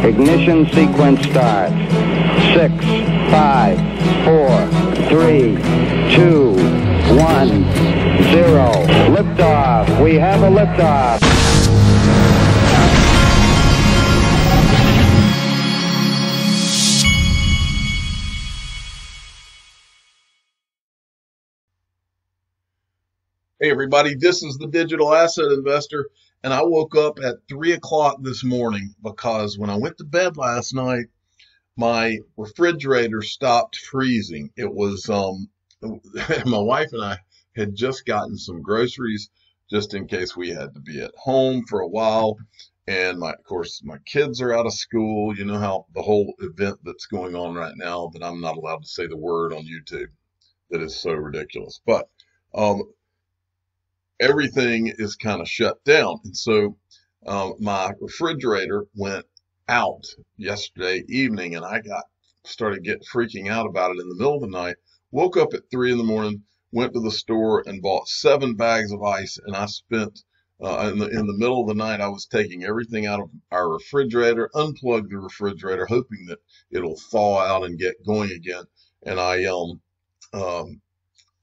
Ignition sequence start. 6, 5, 4, 3, 2, 1, 0. Liftoff. We have a liftoff. Hey everybody, this is the Digital Asset Investor, and I woke up at 3 o'clock this morning because when I went to bed last night, my refrigerator stopped freezing. It was, my wife and I had just gotten some groceries just in case we had to be at home for a while. And of course, my kids are out of school. You know how the whole event that's going on right now that I'm not allowed to say the word on YouTube. That is so ridiculous. But, everything is kind of shut down. And so my refrigerator went out yesterday evening, and I started freaking out about it in the middle of the night. Woke up at 3 in the morning, went to the store and bought 7 bags of ice, and I spent in the middle of the night, I was taking everything out of our refrigerator, unplugged the refrigerator, hoping that it'll thaw out and get going again. And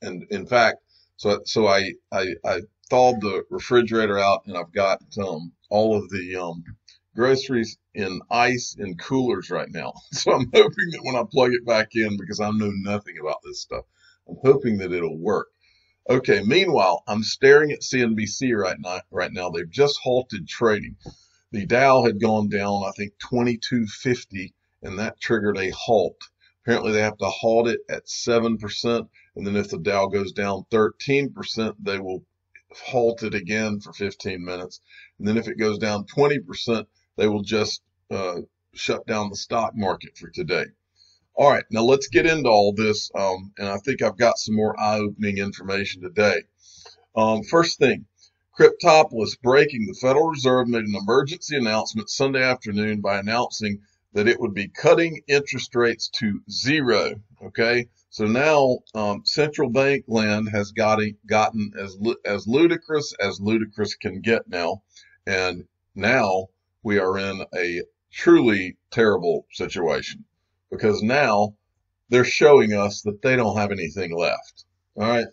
and in fact, so I thawed the refrigerator out, and I've got all of the groceries in ice in coolers right now. So I'm hoping that when I plug it back in, because I know nothing about this stuff, I'm hoping that it'll work. Okay, meanwhile, I'm staring at CNBC right now. They've just halted trading. The Dow had gone down, I think, 2250, and that triggered a halt. Apparently, they have to halt it at 7%. And then if the Dow goes down 13%, they will halt it again for 15 minutes. And then if it goes down 20%, they will just shut down the stock market for today. All right, now let's get into all this. And I think I've got some more eye-opening information today. First thing, Cryptopolis breaking. The Federal Reserve made an emergency announcement Sunday afternoon by announcing that it would be cutting interest rates to 0. Okay, so now central bank land has gotten as ludicrous can get now, and now we are in a truly terrible situation because now they're showing us that they don't have anything left. All right.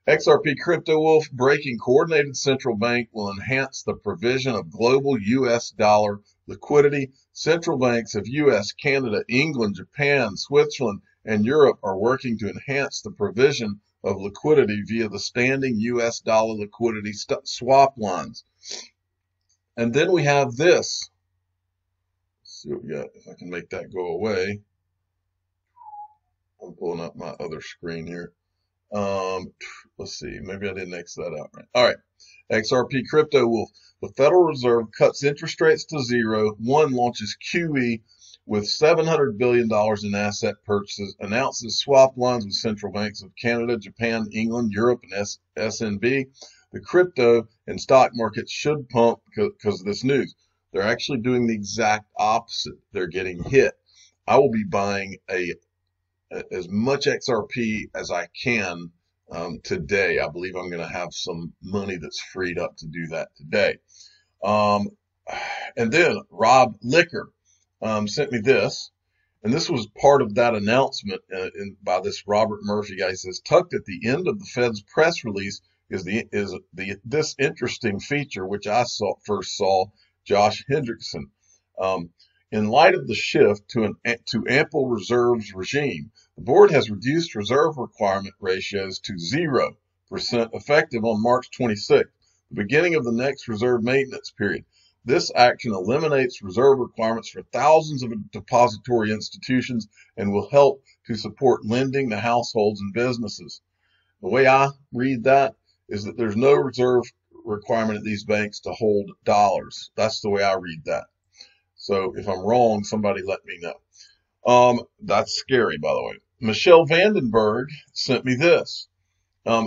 XRP Crypto Wolf breaking. Coordinated central bank will enhance the provision of global U.S. dollar liquidity. Central banks of U.S., Canada, England, Japan, Switzerland, and Europe are working to enhance the provision of liquidity via the standing U.S. dollar liquidity swap lines. And then we have this. Let's see what we got. If I can make that go away. I'm pulling up my other screen here. Let's see. Maybe I didn't X that out right. All right. XRP Crypto Wolf. The Federal Reserve cuts interest rates to 0. One launches QE with $700 billion in asset purchases. Announces swap lines with central banks of Canada, Japan, England, Europe, and SNB. The crypto and stock markets should pump because of this news. They're actually doing the exact opposite. They're getting hit. I will be buying as much XRP as I can today. I believe I'm going to have some money that's freed up to do that today. And then Rob Licker sent me this, and this was part of that announcement by this Robert Murphy guy. He says, tucked at the end of the Fed's press release is this interesting feature, which I first saw Josh Hendrickson. In light of the shift to ample reserves regime, the board has reduced reserve requirement ratios to 0% effective on March 26th, the beginning of the next reserve maintenance period. This action eliminates reserve requirements for thousands of depository institutions and will help to support lending to households and businesses. The way I read that is that there's no reserve requirement at these banks to hold dollars. That's the way I read that. So if I'm wrong, somebody let me know. That's scary, by the way. Michelle Vandenberg sent me this.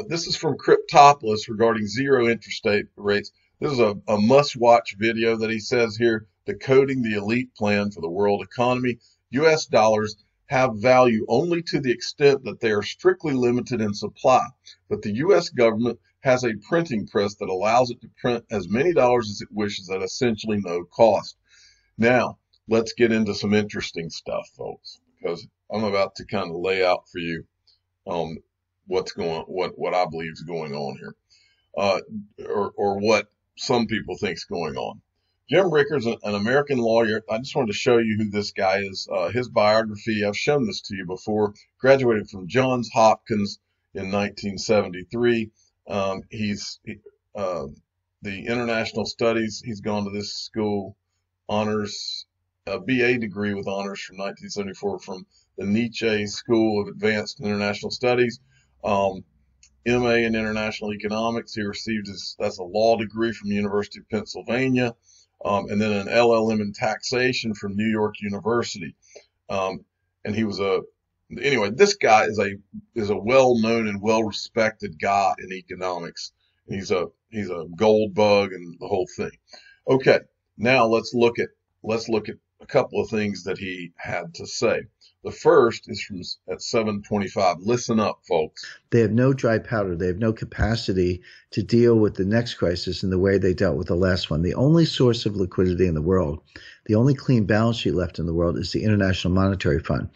This is from Cryptopolis regarding 0 interest rates. This is a must-watch video that he says here, decoding the elite plan for the world economy. U.S. dollars have value only to the extent that they are strictly limited in supply, but the U.S. government has a printing press that allows it to print as many dollars as it wishes at essentially no cost. Now, let's get into some interesting stuff, folks, because I'm about to kind of lay out for you what I believe is going on here, or what some people think is going on. Jim Rickards, an American lawyer. I just wanted to show you who this guy is. His biography, I've shown this to you before. Graduated from Johns Hopkins in 1973. He's the international studies. He's gone to this school, honors, a BA degree with honors from 1974 from the Nietzsche School of Advanced International Studies. MA in International Economics. He received that's a law degree from the University of Pennsylvania. And then an LLM in taxation from New York University. And he was anyway, this guy is a well-known and well-respected guy in economics. He's a gold bug and the whole thing. Okay, now let's look at a couple of things that he had to say. The first is at 725. Listen up, folks. They have no dry powder. They have no capacity to deal with the next crisis in the way they dealt with the last one. The only source of liquidity in the world, the only clean balance sheet left in the world, is the International Monetary Fund.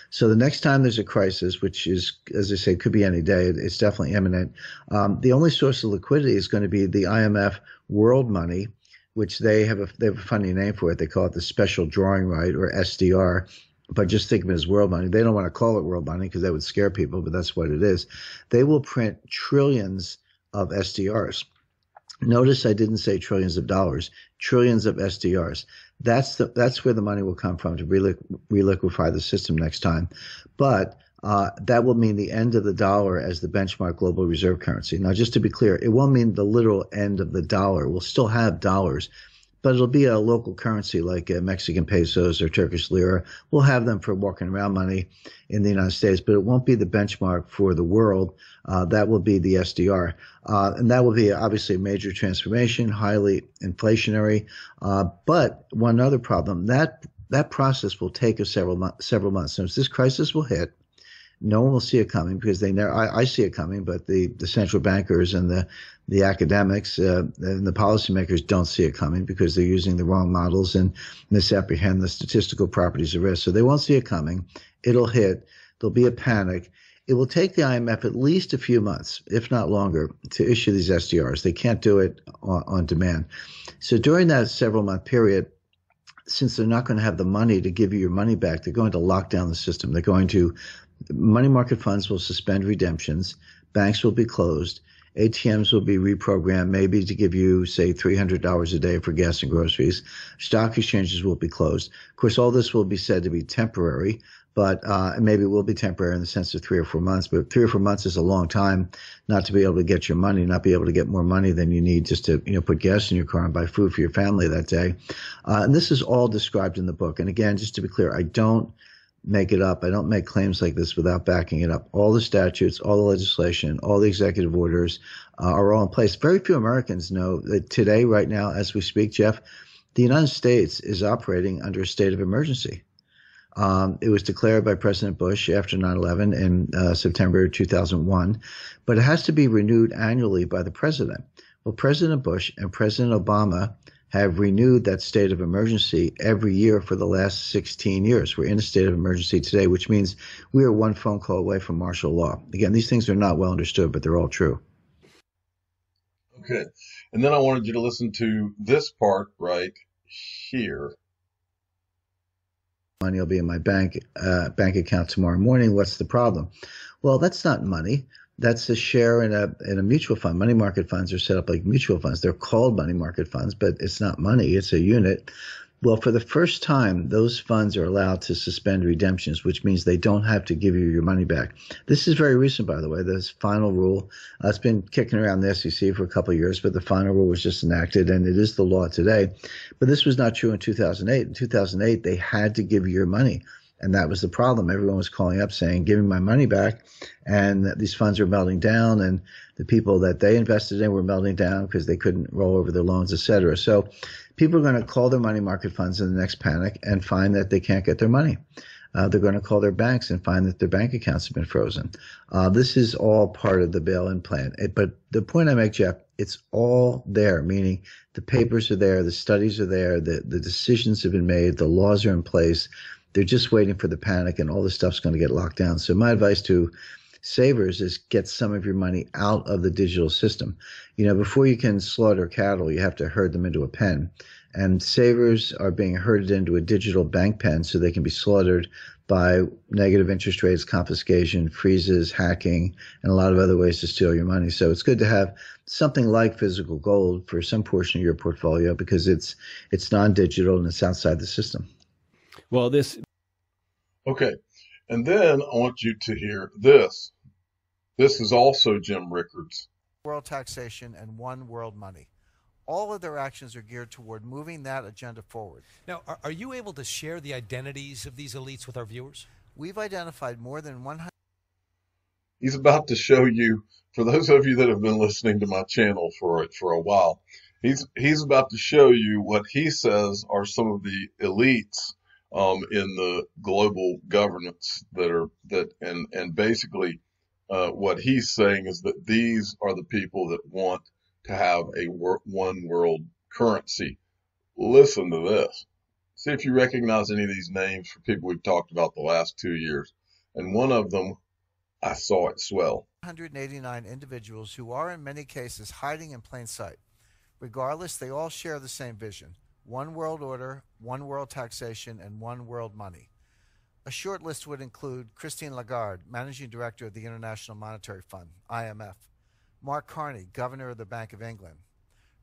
So the next time there's a crisis, which is, as I say, could be any day, it's definitely imminent, the only source of liquidity is going to be the IMF world money, which they have a funny name for it. They call it the special drawing right, or SDR. But just think of it as world money. They don't want to call it world money because that would scare people, but that's what it is. They will print trillions of SDRs. Notice I didn't say trillions of dollars, trillions of SDRs. That's where the money will come from to reliquify the system next time. But that will mean the end of the dollar as the benchmark global reserve currency. Now, just to be clear, it won't mean the literal end of the dollar. We'll still have dollars, but it'll be a local currency like Mexican pesos or Turkish lira. We'll have them for walking around money in the United States, but it won't be the benchmark for the world. That will be the SDR. And that will be obviously a major transformation, highly inflationary. But one other problem, that process will take us several months. So this crisis will hit. No one will see it coming because I see it coming, but the central bankers and the academics and the policymakers don't see it coming because they're using the wrong models and misapprehend the statistical properties of risk. So they won't see it coming. It'll hit. There'll be a panic. It will take the IMF at least a few months, if not longer, to issue these SDRs. They can't do it on demand. So during that several-month period, since they're not going to have the money to give you your money back, they're going to lock down the system. They're going to money market funds will suspend redemptions. Banks will be closed. ATMs will be reprogrammed, maybe to give you, say, $300 a day for gas and groceries. Stock exchanges will be closed. Of course, all this will be said to be temporary, but maybe it will be temporary in the sense of 3 or 4 months. But 3 or 4 months is a long time not to be able to get your money, not be able to get more money than you need just to put gas in your car and buy food for your family that day. And this is all described in the book. And again, just to be clear, I don't make it up. I don't make claims like this without backing it up. All the statutes, all the legislation, all the executive orders are all in place. Very few Americans know that today, right now, as we speak, Jeff, the United States is operating under a state of emergency. It was declared by President Bush after 9/11 in September 2001, but it has to be renewed annually by the president. Well, President Bush and President Obama have renewed that state of emergency every year for the last 16 years. We're in a state of emergency today, which means we are one phone call away from martial law. Again, these things are not well understood, but they're all true. Okay. And then I wanted you to listen to this part right here. Money will be in my bank account tomorrow morning. What's the problem? Well, that's not money. That's a share in a mutual fund. Money market funds are set up like mutual funds. They're called money market funds, but it's not money. It's a unit. Well, for the first time, those funds are allowed to suspend redemptions, which means they don't have to give you your money back. This is very recent, by the way, this final rule. It's been kicking around the SEC for a couple of years, but the final rule was just enacted, and it is the law today. But this was not true in 2008. In 2008, they had to give you your money. And that was the problem. Everyone was calling up saying, give me my money back. And these funds are melting down. And the people that they invested in were melting down because they couldn't roll over their loans, et cetera. So people are going to call their money market funds in the next panic and find that they can't get their money. They're going to call their banks and find that their bank accounts have been frozen. This is all part of the bail-in plan. But the point I make, Jeff, It's all there, meaning the papers are there, the studies are there, the decisions have been made, the laws are in place. They're just waiting for the panic, and all this stuff's going to get locked down. So my advice to savers is get some of your money out of the digital system. Before you can slaughter cattle, you have to herd them into a pen. And savers are being herded into a digital bank pen so they can be slaughtered by negative interest rates, confiscation, freezes, hacking, and a lot of other ways to steal your money. So it's good to have something like physical gold for some portion of your portfolio because it's non-digital and it's outside the system. Well, Okay. And then I want you to hear this. This is also Jim Rickards. World taxation and one world money. All of their actions are geared toward moving that agenda forward. Now, are you able to share the identities of these elites with our viewers? We've identified more than 100. He's about to show you, for those of you that have been listening to my channel for a while, he's about to show you what he says are some of the elites in the global governance and basically what he's saying is that these are the people that want to have a one world currency. Listen to this. See if you recognize any of these names for people we've talked about the last 2 years. And one of them, I saw it swell. 189 individuals who are in many cases hiding in plain sight. Regardless, they all share the same vision. One world order, one world taxation, and one world money. A short list would include Christine Lagarde, Managing Director of the International Monetary Fund, IMF. Mark Carney, Governor of the Bank of England.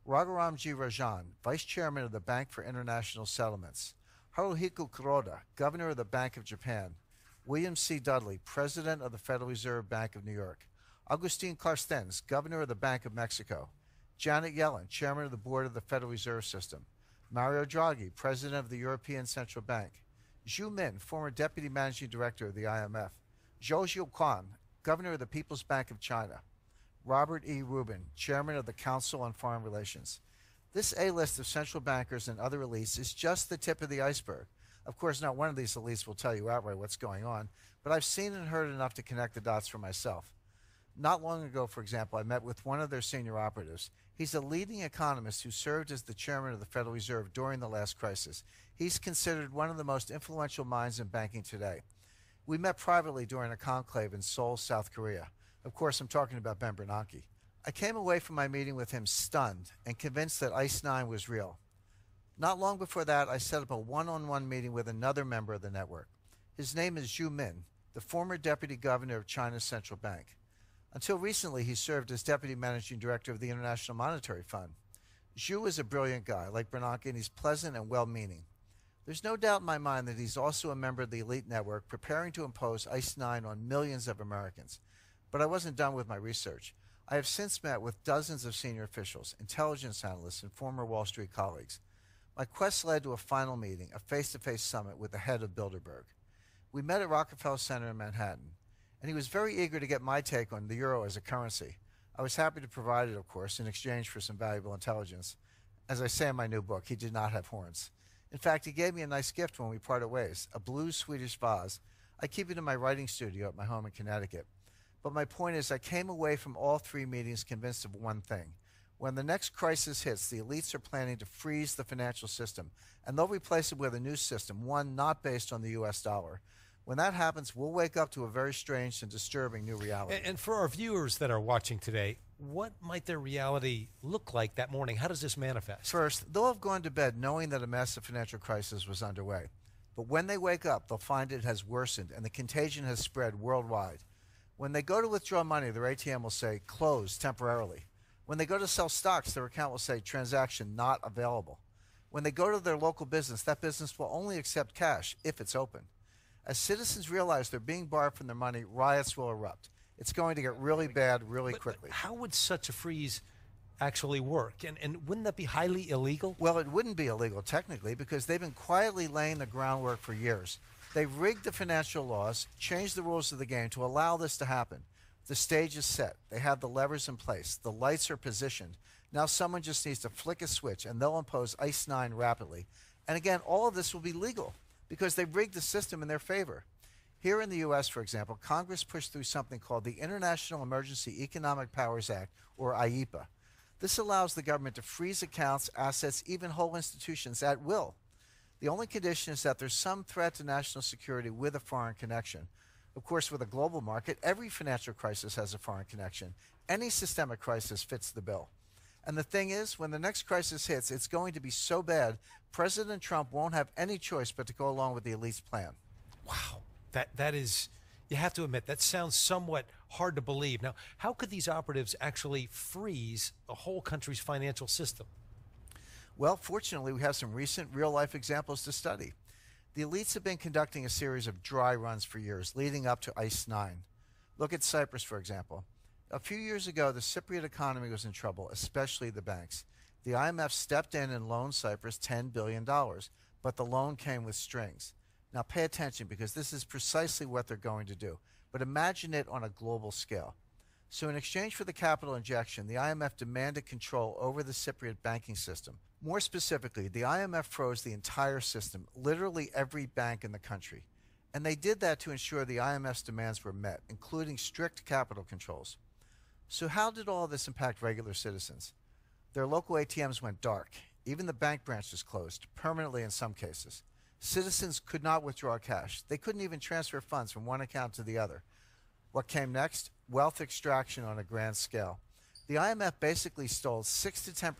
Raghuram Rajan, Vice Chairman of the Bank for International Settlements. Haruhiko Kuroda, Governor of the Bank of Japan. William C. Dudley, President of the Federal Reserve Bank of New York. Agustin Carstens, Governor of the Bank of Mexico. Janet Yellen, Chairman of the Board of the Federal Reserve System. Mario Draghi, President of the European Central Bank. Zhu Min, former Deputy Managing Director of the IMF. Zhou Zhiuquan, Governor of the People's Bank of China. Robert E. Rubin, Chairman of the Council on Foreign Relations. This A-list of central bankers and other elites is just the tip of the iceberg. Of course, not one of these elites will tell you outright what's going on, but I've seen and heard enough to connect the dots for myself. Not long ago, for example, I met with one of their senior operatives. He's a leading economist who served as the chairman of the Federal Reserve during the last crisis. He's considered one of the most influential minds in banking today. We met privately during a conclave in Seoul, South Korea. Of course, I'm talking about Ben Bernanke. I came away from my meeting with him stunned and convinced that ICE 9 was real. Not long before that, I set up a one-on-one meeting with another member of the network. His name is Zhu Min, the former deputy governor of China's central bank. Until recently, he served as deputy managing director of the International Monetary Fund. Zhu is a brilliant guy, like Bernanke, and he's pleasant and well-meaning. There's no doubt in my mind that he's also a member of the elite network preparing to impose ICE 9 on millions of Americans. But I wasn't done with my research. I have since met with dozens of senior officials, intelligence analysts, and former Wall Street colleagues. My quest led to a final meeting, a face-to-face summit with the head of Bilderberg. We met at Rockefeller Center in Manhattan, and he was very eager to get my take on the euro as a currency. I was happy to provide it, of course, in exchange for some valuable intelligence. As I say in my new book, he did not have horns. In fact, he gave me a nice gift when we parted ways, a blue Swedish vase. I keep it in my writing studio at my home in Connecticut. But my point is, I came away from all three meetings convinced of one thing. When the next crisis hits, the elites are planning to freeze the financial system, and they'll replace it with a new system, one not based on the U.S. dollar. When that happens, we'll wake up to a very strange and disturbing new reality. And for our viewers that are watching today, what might their reality look like that morning? How does this manifest? First, they'll have gone to bed knowing that a massive financial crisis was underway. But when they wake up, they'll find it has worsened and the contagion has spread worldwide. When they go to withdraw money, their ATM will say, closed temporarily. When they go to sell stocks, their account will say, transaction not available. When they go to their local business, that business will only accept cash if it's open. As citizens realize they're being barred from their money, riots will erupt. It's going to get really bad really quickly. How would such a freeze actually work? And wouldn't that be highly illegal? Well, it wouldn't be illegal technically because they've been quietly laying the groundwork for years. They've rigged the financial laws, changed the rules of the game to allow this to happen. The stage is set. They have the levers in place. The lights are positioned. Now someone just needs to flick a switch and they'll impose ICE 9 rapidly. And again, all of this will be legal because they've rigged the system in their favor. Here in the U.S., for example, Congress pushed through something called the International Emergency Economic Powers Act, or IEPA. This allows the government to freeze accounts, assets, even whole institutions at will. The only condition is that there's some threat to national security with a foreign connection. Of course, with a global market, every financial crisis has a foreign connection. Any systemic crisis fits the bill. And the thing is, when the next crisis hits, it's going to be so bad, President Trump won't have any choice but to go along with the elite's plan. Wow. That is, you have to admit, that sounds somewhat hard to believe. Now, how could these operatives actually freeze a whole country's financial system? Well, fortunately, we have some recent real-life examples to study. The elites have been conducting a series of dry runs for years, leading up to ICE 9. Look at Cyprus, for example. A few years ago, the Cypriot economy was in trouble, especially the banks. The IMF stepped in and loaned Cyprus $10 billion, but the loan came with strings. Now pay attention, because this is precisely what they're going to do. But imagine it on a global scale. So in exchange for the capital injection, the IMF demanded control over the Cypriot banking system. More specifically, the IMF froze the entire system, literally every bank in the country. And they did that to ensure the IMF's demands were met, including strict capital controls. So how did all this impact regular citizens? Their local ATMs went dark. Even the bank branches closed, permanently in some cases. Citizens could not withdraw cash. They couldn't even transfer funds from one account to the other. What came next? Wealth extraction on a grand scale. The IMF basically stole 6 to 10%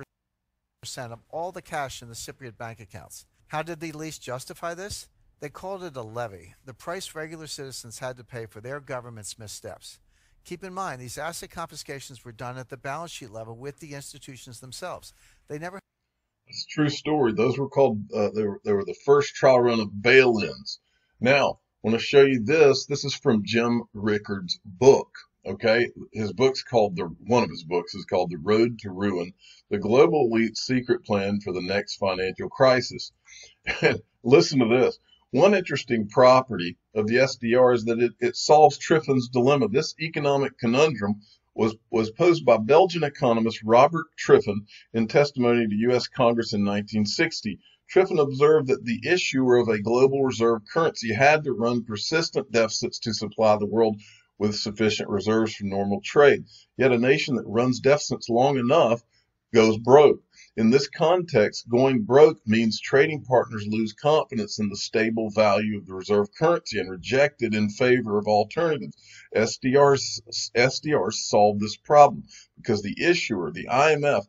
of all the cash in the Cypriot bank accounts. How did the elites justify this? They called it a levy, the price regular citizens had to pay for their government's missteps. Keep in mind, these asset confiscations were done at the balance sheet level with the institutions themselves. They never... It's a true story. Those were called, they were the first trial run of bail-ins. Now, I want to show you this. This is from Jim Rickard's book. Okay, his book's called, one of his books is called The Road to Ruin, The Global Elite's Secret Plan for the Next Financial Crisis. And listen to this. One interesting property of the SDR is that it solves Triffin's dilemma. This economic conundrum was posed by Belgian economist Robert Triffin in testimony to U.S. Congress in 1960. Triffin observed that the issuer of a global reserve currency had to run persistent deficits to supply the world with sufficient reserves for normal trade. Yet a nation that runs deficits long enough goes broke. In this context, going broke means trading partners lose confidence in the stable value of the reserve currency and reject it in favor of alternatives. SDRs solve this problem because the issuer, the IMF,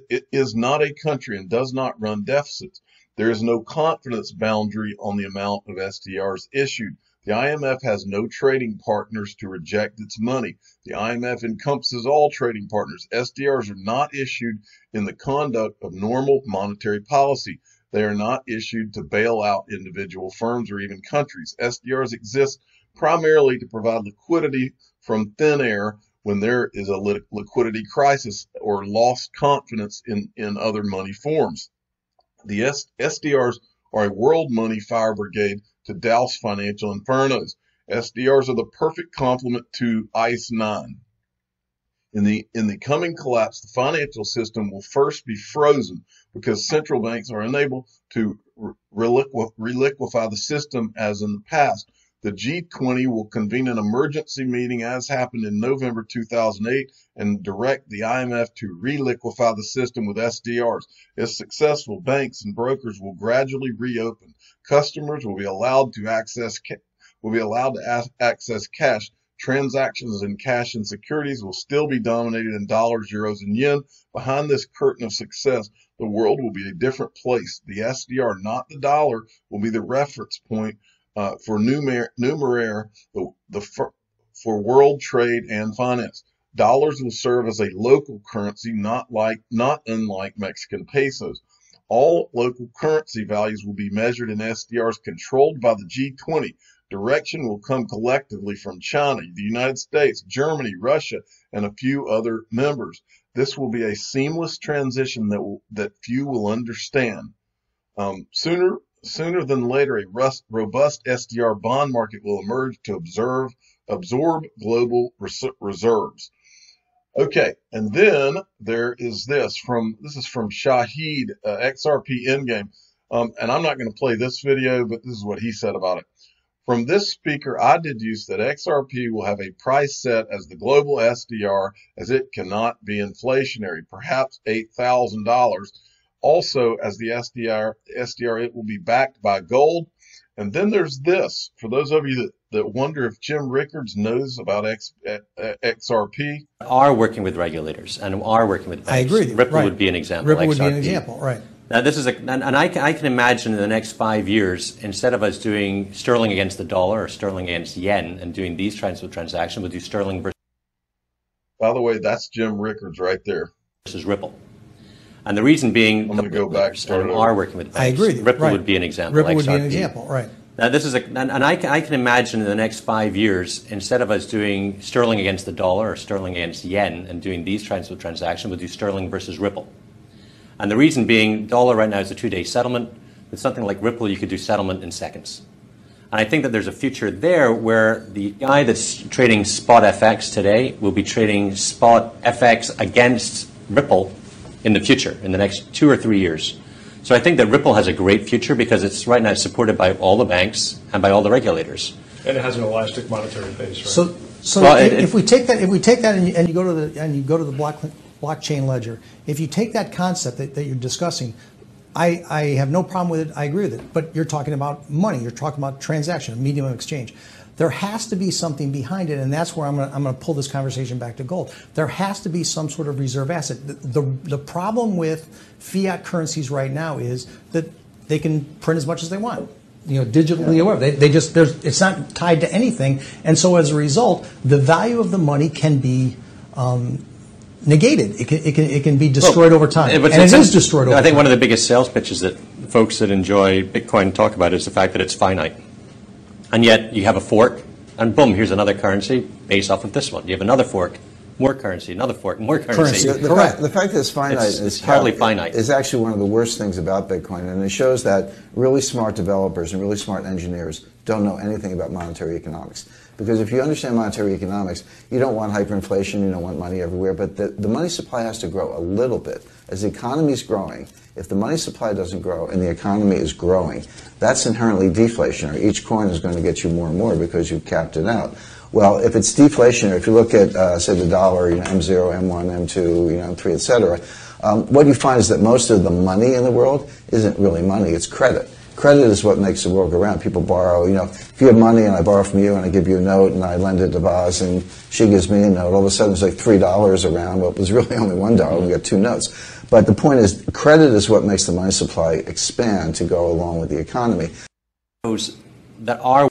it is not a country and does not run deficits. There is no confidence boundary on the amount of SDRs issued. The IMF has no trading partners to reject its money. The IMF encompasses all trading partners. SDRs are not issued in the conduct of normal monetary policy. They are not issued to bail out individual firms or even countries. SDRs exist primarily to provide liquidity from thin air when there is a liquidity crisis or lost confidence in other money forms. The SDRs are a world money fire brigade to douse financial infernos. SDRs are the perfect complement to ICE 9. In the coming collapse, the financial system will first be frozen because central banks are unable to reliquify the system as in the past. The G20 will convene an emergency meeting as happened in November 2008 and direct the IMF to reliquify the system with SDRs. If successful, banks and brokers will gradually reopen. Customers will be allowed to access cash. Transactions in cash and securities will still be dominated in dollars, euros, and yen. Behind this curtain of success, the world will be a different place. The SDR, not the dollar, will be the reference point for numeraire for world trade and finance. Dollars will serve as a local currency, not unlike Mexican pesos. All local currency values will be measured in SDRs controlled by the G20. Direction will come collectively from China, the United States, Germany, Russia, and a few other members. This will be a seamless transition that few will understand. Sooner than later, a robust SDR bond market will emerge to absorb global reserves. Okay, and then there is this is from Shahid, XRP Endgame, and I'm not going to play this video, but this is what he said about it. From this speaker, I deduce that XRP will have a price set as the global SDR, as it cannot be inflationary, perhaps $8,000. Also, as the SDR, it will be backed by gold. And then there's this. For those of you that wonder if Jim Rickards knows about XRP. Are working with regulators and are working with banks. I agree. Ripple would be an example. Ripple would XRP. be an example, right. Now, this is and I can imagine in the next 5 years, instead of us doing sterling against the dollar or sterling against yen and doing these kinds of transactions, we'll do sterling versus. By the way, that's Jim Rickards right there. Versus Ripple. And the reason being, I'm going to go back and are working with banks. I agree. Ripple would be an example. Ripple would be an XRP. example, right. Now, this is and I can imagine in the next 5 years, instead of us doing sterling against the dollar or sterling against yen and doing these kinds of transactions, we'll do sterling versus Ripple. And the reason being, dollar right now is a 2-day settlement. With something like Ripple, you could do settlement in seconds. And I think that there's a future there where the guy that's trading spot FX today will be trading spot FX against Ripple in the future, in the next 2 or 3 years. So I think that Ripple has a great future because it's right now supported by all the banks and by all the regulators. And it has an elastic monetary base, right? So well, if we take that and you go to the blockchain ledger, if you take that concept that you're discussing, I have no problem with it. I agree with it. But you're talking about money. You're talking about transaction, a medium of exchange. There has to be something behind it, and that's where I'm going to pull this conversation back to gold. There has to be some sort of reserve asset. The problem with fiat currencies right now is that they can print as much as they want, digitally or whatever. It's not tied to anything, and so as a result, the value of the money can be negated. It can be destroyed over time, and it is destroyed over time. I think one of the biggest sales pitches that folks that enjoy Bitcoin talk about is the fact that it's finite. And yet you have a fork, and boom, here's another currency based off of this one. You have another fork, more currency, another fork, more currency. The fact that it's finite it's hardly finite. Is actually one of the worst things about Bitcoin, and it shows that really smart developers and really smart engineers don't know anything about monetary economics. Because if you understand monetary economics, you don't want hyperinflation, you don't want money everywhere, but the money supply has to grow a little bit. As the economy is growing, if the money supply doesn't grow and the economy is growing, that's inherently deflationary. Each coin is going to get you more and more because you've capped it out. Well, if it's deflationary, if you look at, say, the dollar, M0, M1, M2, M3, et cetera, what you find is that most of the money in the world isn't really money, it's credit. Credit is what makes the world go round. People borrow, if you have money and I borrow from you and I give you a note and I lend it to Boz and she gives me a note, all of a sudden it's like $3 around. Well, it was really only $1. We got 2 notes. But the point is, credit is what makes the money supply expand to go along with the economy. Those that are.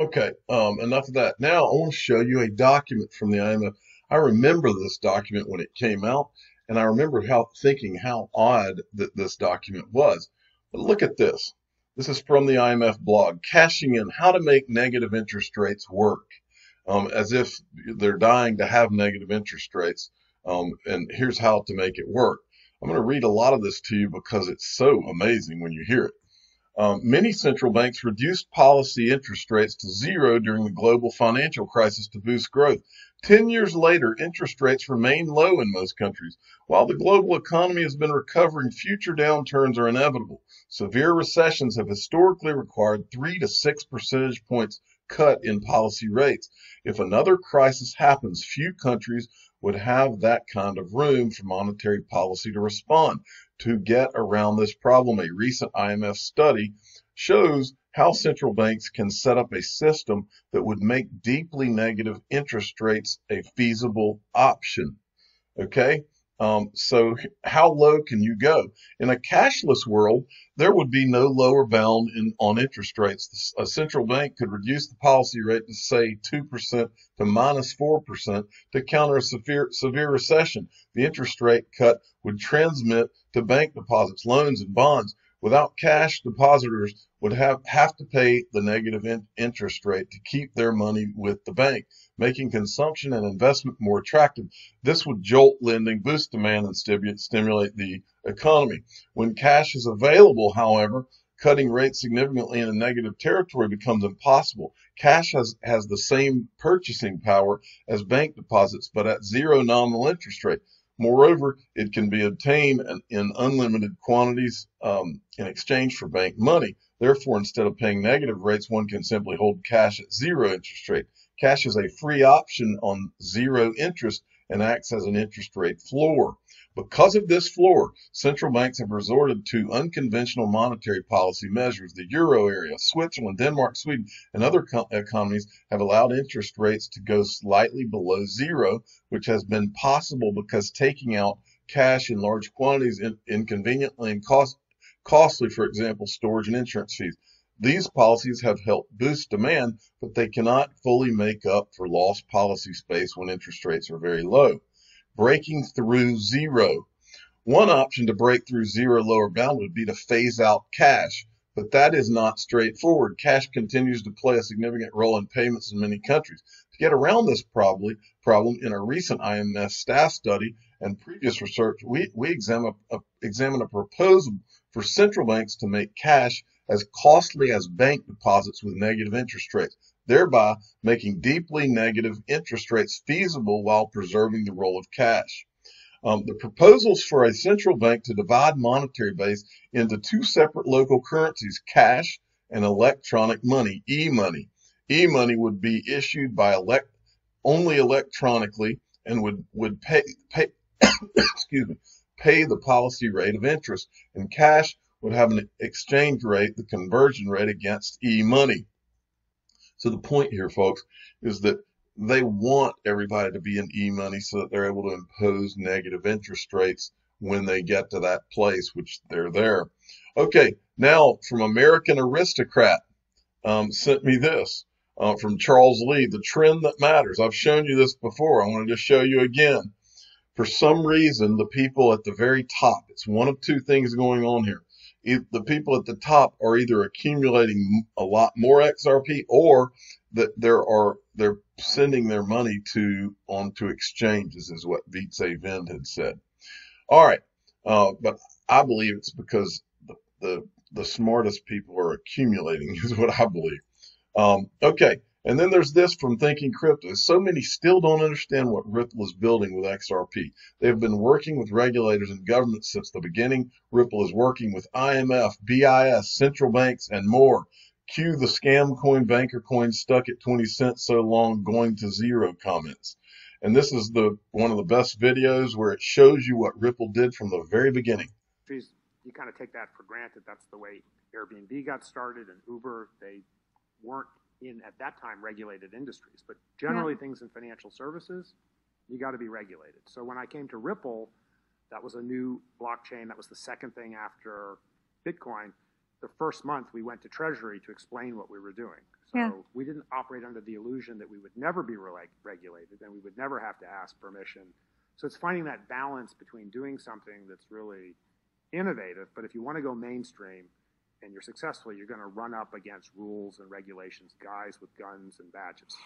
Okay, enough of that. Now I want to show you a document from the IMF. I remember this document when it came out, and I remember thinking how odd that this document was. But look at this. This is from the IMF blog, cashing in how to make negative interest rates work, as if they're dying to have negative interest rates. And here's how to make it work. I'm going to read a lot of this to you because it's so amazing when you hear it. Many central banks reduced policy interest rates to 0 during the global financial crisis to boost growth. 10 years later, interest rates remain low in most countries. While the global economy has been recovering, future downturns are inevitable. Severe recessions have historically required 3 to 6 percentage points cut in policy rates. If another crisis happens, few countries would have that kind of room for monetary policy to respond. To get around this problem, a recent IMF study shows how central banks can set up a system that would make deeply negative interest rates a feasible option. Okay, so how low can you go? In a cashless world, there would be no lower bound on interest rates. A central bank could reduce the policy rate to, say, 2% to -4% to counter a severe recession. The interest rate cut would transmit to bank deposits, loans, and bonds. Without cash, depositors would have to pay the negative interest rate to keep their money with the bank, making consumption and investment more attractive. This would jolt lending, boost demand, and stimulate the economy. When cash is available, however, cutting rates significantly in a negative territory becomes impossible. Cash has the same purchasing power as bank deposits, but at 0 nominal interest rate. Moreover, it can be obtained in unlimited quantities in exchange for bank money. Therefore, instead of paying negative rates, one can simply hold cash at zero interest rate. Cash is a free option on zero interest and acts as an interest rate floor. Because of this floor, central banks have resorted to unconventional monetary policy measures. The euro area, Switzerland, Denmark, Sweden, and other economies have allowed interest rates to go slightly below zero, which has been possible because taking out cash in large quantities inconveniently and costly, for example, storage and insurance fees. These policies have helped boost demand, but they cannot fully make up for lost policy space when interest rates are very low. Breaking through zero. One option to break through zero lower bound would be to phase out cash, but that is not straightforward. Cash continues to play a significant role in payments in many countries. To get around this problem, in a recent IMF staff study and previous research, we examined a proposal for central banks to make cash as costly as bank deposits with negative interest rates, thereby making deeply negative interest rates feasible while preserving the role of cash. The proposals for a central bank to divide monetary base into two separate local currencies, cash and electronic money, e-money. E-money would be issued by only electronically and would pay pay the policy rate of interest, and cash would have an exchange rate, the conversion rate against e-money. So the point here, folks, is that they want everybody to be in e-money so that they're able to impose negative interest rates when they get to that place, which they're there. Okay, now from American Aristocrat sent me this from Charles Lee, the trend that matters. I've shown you this before. I wanted to show you again. For some reason, the people at the very top, it's one of two things going on here. The people at the top are either accumulating a lot more XRP or that they're sending their money onto exchanges, is what Vitze Vind had said. All right, but I believe it's because the smartest people are accumulating, is what I believe. Okay, and then there's this from Thinking Crypto. So many still don't understand what Ripple is building with XRP. They have been working with regulators and governments since the beginning. Ripple is working with IMF, BIS, central banks, and more. Cue the scam coin, banker coin stuck at 20 cents so long, going to zero comments. And this is one of the best videos where it shows you what Ripple did from the very beginning. You kind of take that for granted. That's the way Airbnb got started and Uber. They weren't in, at that time, regulated industries. But generally things in financial services, you got to be regulated. So when I came to Ripple, that was a new blockchain. That was the second thing after Bitcoin. The first month we went to Treasury to explain what we were doing. So we didn't operate under the illusion that we would never be regulated and we would never have to ask permission. So it's finding that balance between doing something that's really innovative, but if you want to go mainstream and you're successful, you're going to run up against rules and regulations, guys with guns and badges.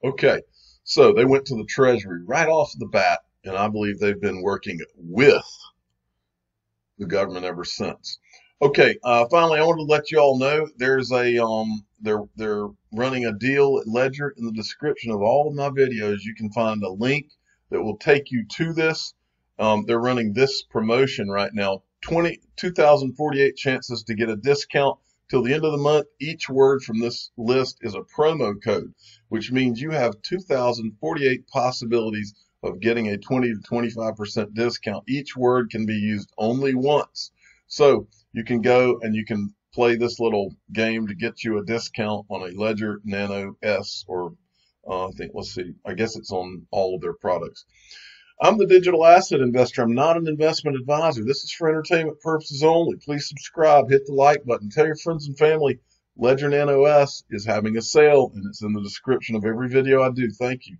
Okay, so they went to the Treasury right off the bat, and I believe they've been working with the government ever since. Okay, finally, I want to let you all know there's they're running a deal at Ledger. In the description of all of my videos, you can find a link that will take you to this. They're running this promotion right now. 2,048 chances to get a discount till the end of the month. Each word from this list is a promo code, which means you have 2,048 possibilities of getting a 20 to 25% discount. Each word can be used only once. So you can go and you can play this little game to get you a discount on a Ledger Nano S, or I guess it's on all of their products. I'm the digital asset investor. I'm not an investment advisor. This is for entertainment purposes only. Please subscribe, hit the like button, tell your friends and family Ledger Nano S is having a sale, and it's in the description of every video I do. Thank you.